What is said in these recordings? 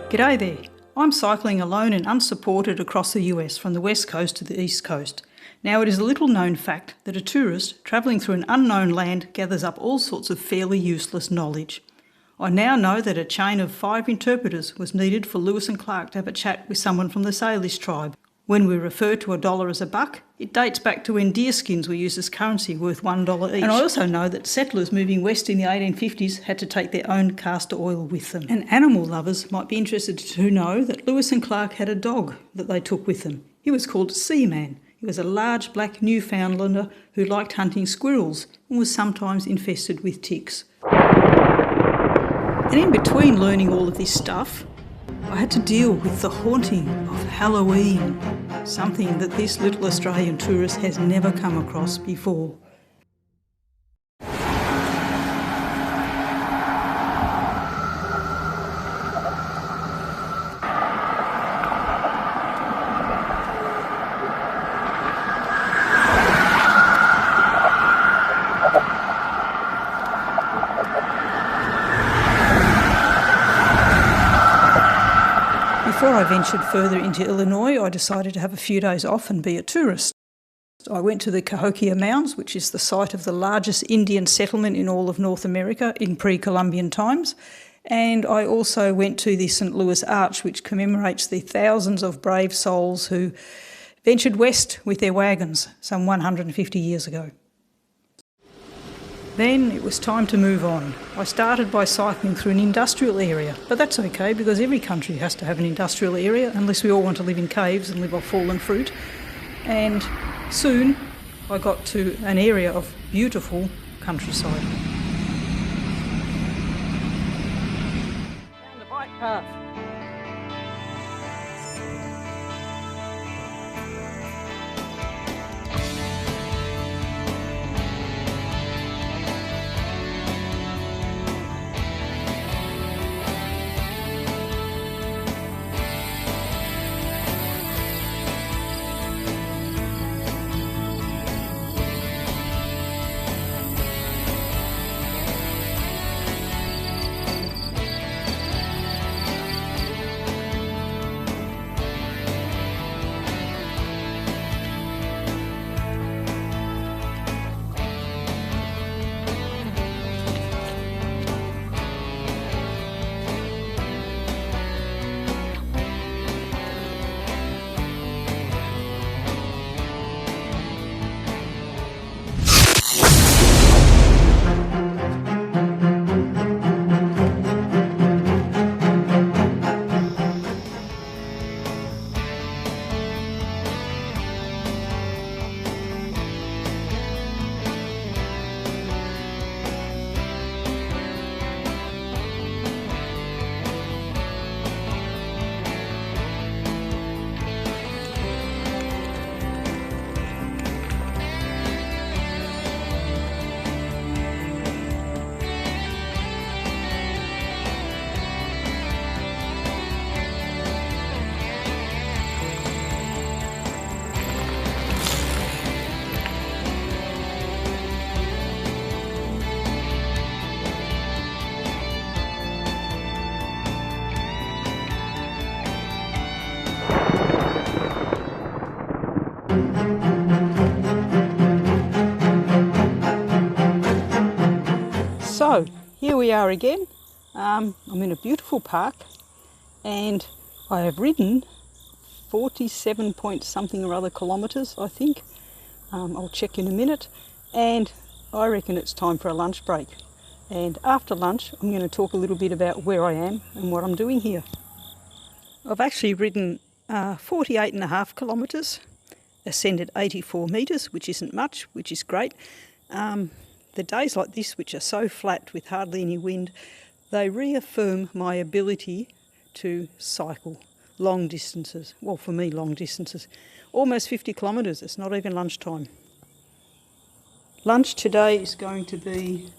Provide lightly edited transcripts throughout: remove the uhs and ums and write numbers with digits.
G'day there. I'm cycling alone and unsupported across the US from the west coast to the east coast. Now, it is a little known fact that a tourist travelling through an unknown land gathers up all sorts of fairly useless knowledge. I now know that a chain of 5 interpreters was needed for Lewis and Clark to have a chat with someone from the Salish tribe. When we refer to $1 as a buck, it dates back to when deerskins were used as currency worth $1 each. And I also know that settlers moving west in the 1850s had to take their own castor oil with them. And animal lovers might be interested to know that Lewis and Clark had a dog that they took with them. He was called Seaman. He was a large black Newfoundlander who liked hunting squirrels and was sometimes infested with ticks. And in between learning all of this stuff, I had to deal with the haunting of Halloween, something that this little Australian tourist has never come across before. Before I ventured further into Illinois, I decided to have a few days off and be a tourist. I went to the Cahokia Mounds, which is the site of the largest Indian settlement in all of North America in pre-Columbian times, and I also went to the St. Louis Arch, which commemorates the thousands of brave souls who ventured west with their wagons some 150 years ago. Then it was time to move on. I started by cycling through an industrial area, but that's okay because every country has to have an industrial area unless we all want to live in caves and live off fallen fruit. And soon I got to an area of beautiful countryside. Down the bike path. So here we are again. I'm in a beautiful park and I have ridden 47 point something or other kilometres, I think. I'll check in a minute, and I reckon it's time for a lunch break. And after lunch I'm going to talk a little bit about where I am and what I'm doing here. I've actually ridden 48.5 kilometres, ascended 84 metres, which isn't much, which is great. The days like this, which are so flat with hardly any wind, they reaffirm my ability to cycle long distances. Well, for me, long distances. Almost 50 kilometres, it's not even lunchtime. Lunch today is going to be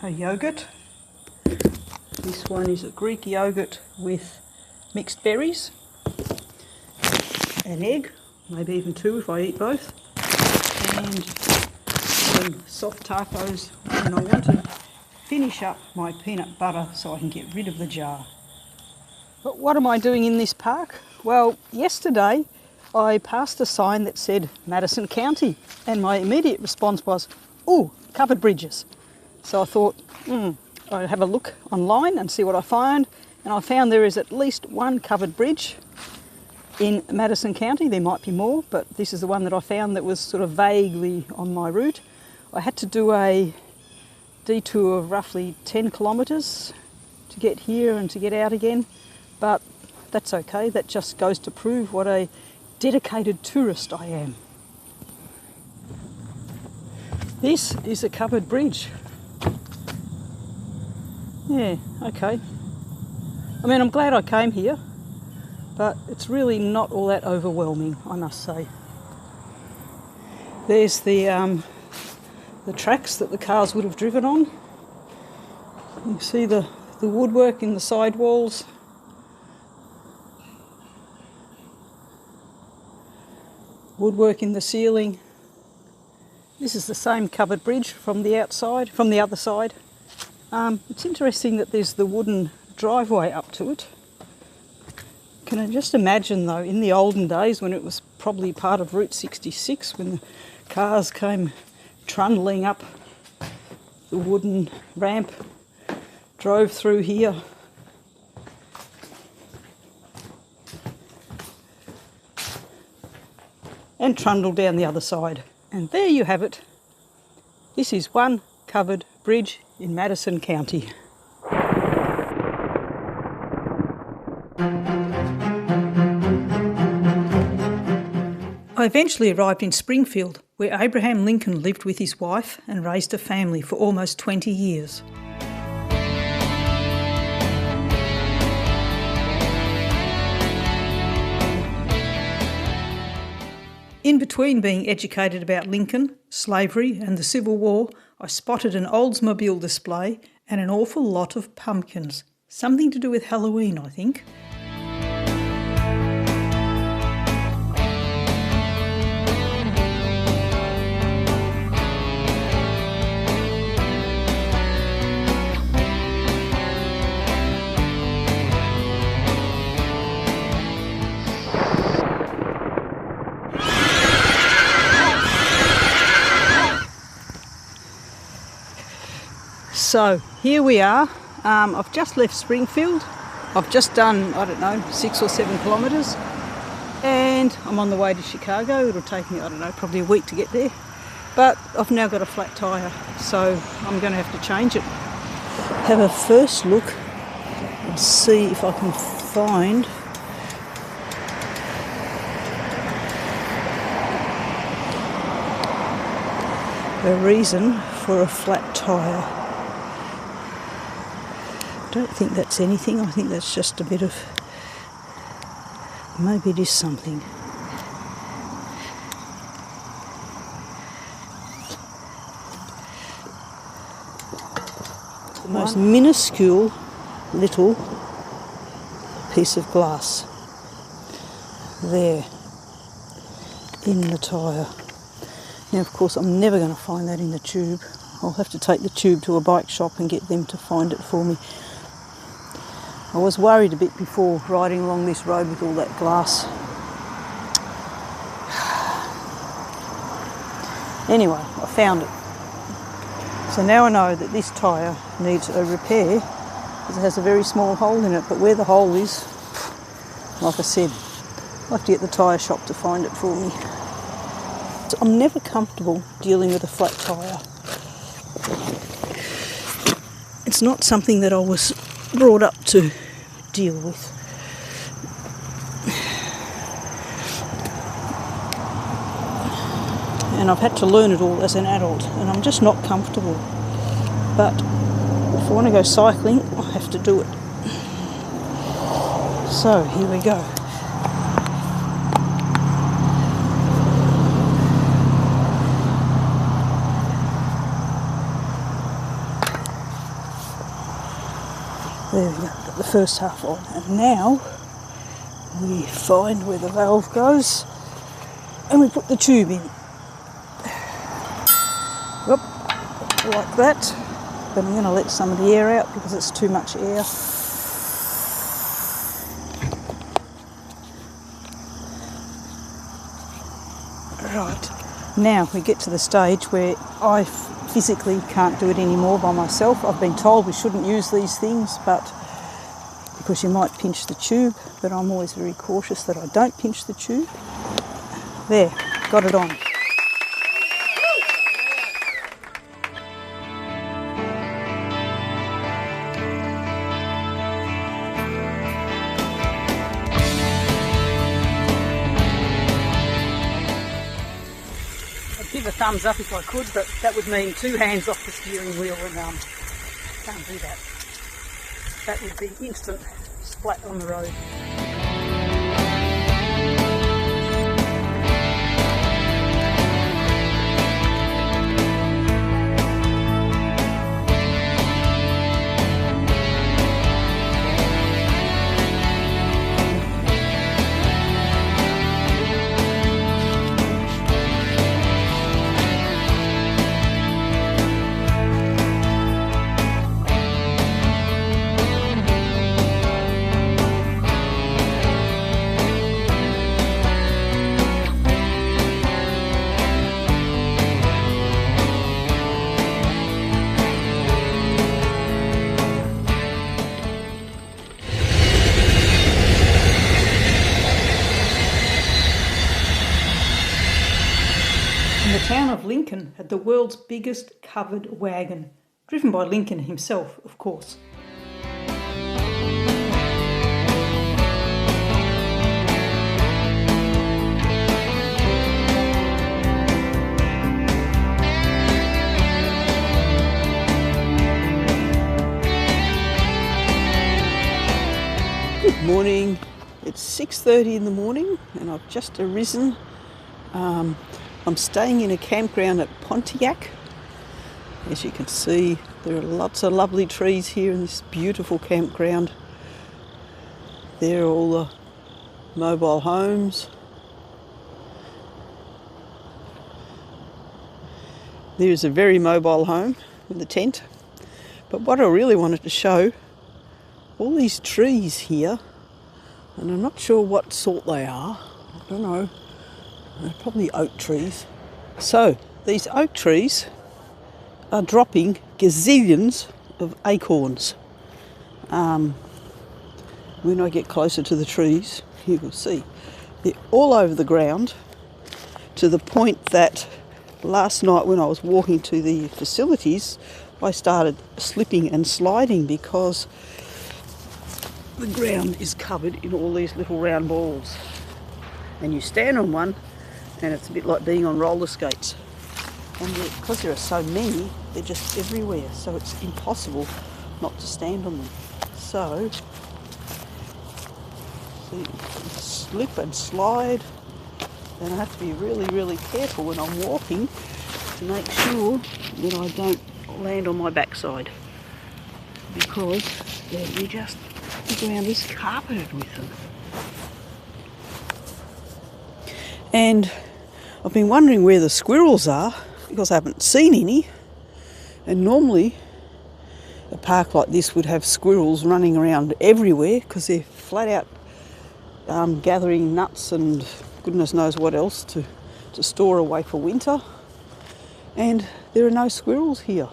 a yoghurt. This one is a Greek yoghurt with mixed berries, an egg, maybe even 2 if I eat both, and some soft tacos, and I want to finish up my peanut butter so I can get rid of the jar. But what am I doing in this park? Well, yesterday I passed a sign that said Madison County, and my immediate response was, "Ooh, covered bridges." So I thought, I'd have a look online and see what I find, and I found there is at least one covered bridge in Madison County. There might be more, but this is the one that I found that was sort of vaguely on my route. I had to do a detour of roughly 10 kilometres to get here and to get out again, but that's okay. That just goes to prove what a dedicated tourist I am. This is a covered bridge. Yeah, okay. I mean, I'm glad I came here, but it's really not all that overwhelming, I must say. There's the tracks that the cars would have driven on. You see the woodwork in the side walls. Woodwork in the ceiling. This is the same covered bridge from the outside, from the other side. It's interesting that there's the wooden driveway up to it. Can I just imagine though, in the olden days when it was probably part of Route 66, when the cars came trundling up the wooden ramp, drove through here. And trundled down the other side. And there you have it. This is one covered bridge in Madison County. I eventually arrived in Springfield, where Abraham Lincoln lived with his wife and raised a family for almost 20 years. In between being educated about Lincoln, slavery and the Civil War, I spotted an Oldsmobile display and an awful lot of pumpkins. Something to do with Halloween, I think. So here we are. I've just left Springfield. I've just done, 6 or 7 kilometres, and I'm on the way to Chicago. It'll take me, probably a week to get there. But I've now got a flat tyre, so I'm going to have to change it. Have a first look and see if I can find a reason for a flat tyre. I don't think that's anything. I think that's just a bit of, maybe it is something. The most minuscule little piece of glass there in the tyre. Now of course I'm never going to find that in the tube. I'll have to take the tube to a bike shop and get them to find it for me. I was worried a bit before riding along this road with all that glass. Anyway, I found it. So now I know that this tyre needs a repair because it has a very small hole in it, but where the hole is, like I said, I'll have to get the tyre shop to find it for me. So I'm never comfortable dealing with a flat tyre. It's not something that I was brought up to deal with. And I've had to learn it all as an adult, and I'm just not comfortable. But if I want to go cycling, I have to do it. So here we go. There we go, got the first half on. And now we find where the valve goes and we put the tube in. Whoop, like that. But I'm going to let some of the air out because it's too much air. Right, now we get to the stage where I physically can't do it anymore by myself. I've been told we shouldn't use these things, but because you might pinch the tube, but I'm always very cautious that I don't pinch the tube. There, got it on. I'd give a thumbs up if I could, but that would mean 2 hands off the steering wheel, and can't do that. That would be instant splat on the road. The town of Lincoln had the world's biggest covered wagon, driven by Lincoln himself, of course. Good morning. It's 6:30 in the morning and I've just arisen. I'm staying in a campground at Pontiac. As you can see, there are lots of lovely trees here in this beautiful campground. There are all the mobile homes. There's a very mobile home with a tent. But what I really wanted to show, all these trees here, and I'm not sure what sort they are. I don't know. They're probably oak trees. So these oak trees are dropping gazillions of acorns. When I get closer to the trees, you will see they're all over the ground, to the point that last night when I was walking to the facilities, I started slipping and sliding because the ground is covered in all these little round balls. And you stand on one and it's a bit like being on roller skates. And because there are so many, they're just everywhere, so it's impossible not to stand on them. So, see, you slip and slide, and I have to be really, really careful when I'm walking to make sure that I don't land on my backside, because the ground is carpeted with them. And I've been wondering where the squirrels are, because I haven't seen any. And normally a park like this would have squirrels running around everywhere, because they're flat out gathering nuts and goodness knows what else to store away for winter. And there are no squirrels here.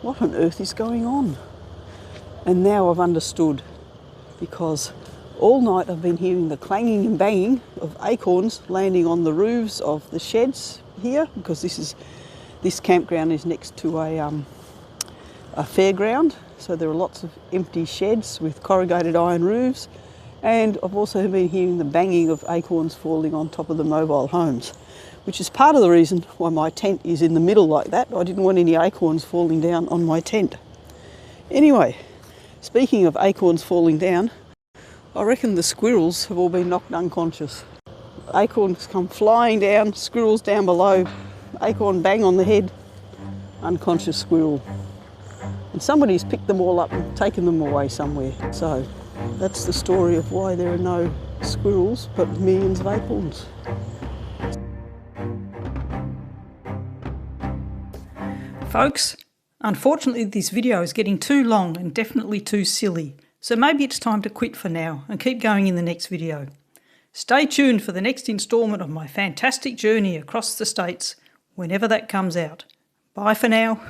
What on earth is going on? And now I've understood, because all night I've been hearing the clanging and banging of acorns landing on the roofs of the sheds here, because this campground is next to a fairground, so there are lots of empty sheds with corrugated iron roofs. And I've also been hearing the banging of acorns falling on top of the mobile homes, which is part of the reason why my tent is in the middle like that. I didn't want any acorns falling down on my tent. Anyway, speaking of acorns falling down, I reckon the squirrels have all been knocked unconscious. Acorns come flying down, squirrels down below, acorn bang on the head, unconscious squirrel. And somebody's picked them all up and taken them away somewhere. So that's the story of why there are no squirrels but millions of acorns. Folks, unfortunately this video is getting too long and definitely too silly. So maybe it's time to quit for now and keep going in the next video. Stay tuned for the next instalment of my fantastic journey across the states, whenever that comes out. Bye for now.